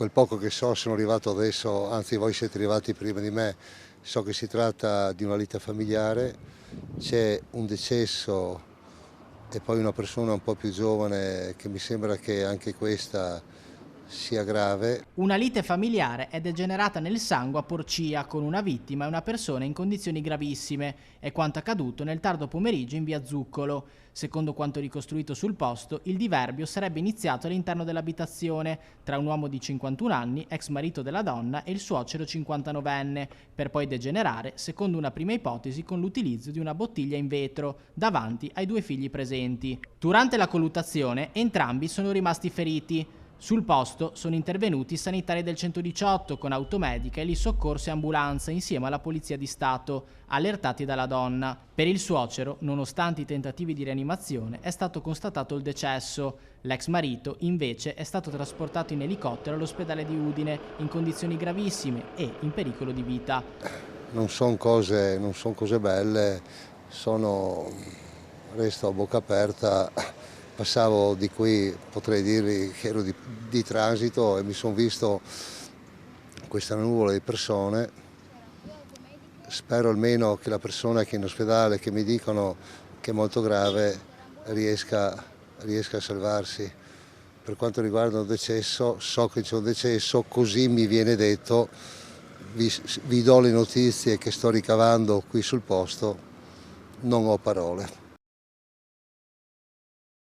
quel poco che so sono arrivato adesso, anzi voi siete arrivati prima di me, so che si tratta di una lite familiare, c'è un decesso e poi una persona un po' più giovane che mi sembra che anche questa sia grave. Una lite familiare è degenerata nel sangue a Porcia con una vittima e una persona in condizioni gravissime. È quanto accaduto nel tardo pomeriggio in via Zuccolo. Secondo quanto ricostruito sul posto, il diverbio sarebbe iniziato all'interno dell'abitazione tra un uomo di 51 anni, ex marito della donna, e il suocero 59enne, per poi degenerare, secondo una prima ipotesi, con l'utilizzo di una bottiglia in vetro davanti ai due figli presenti. Durante la colluttazione, entrambi sono rimasti feriti. Sul posto sono intervenuti i sanitari del 118 con automedica e lì soccorso e ambulanza insieme alla Polizia di Stato, allertati dalla donna. Per il suocero, nonostante i tentativi di rianimazione, è stato constatato il decesso. L'ex marito, invece, è stato trasportato in elicottero all'ospedale di Udine in condizioni gravissime e in pericolo di vita. Non sono cose belle, resto a bocca aperta. Passavo di qui, potrei dirvi che ero di transito e mi sono visto questa nuvola di persone. Spero almeno che la persona che è in ospedale, che mi dicono che è molto grave, riesca a salvarsi. Per quanto riguarda un decesso, so che c'è un decesso, così mi viene detto, vi do le notizie che sto ricavando qui sul posto, non ho parole.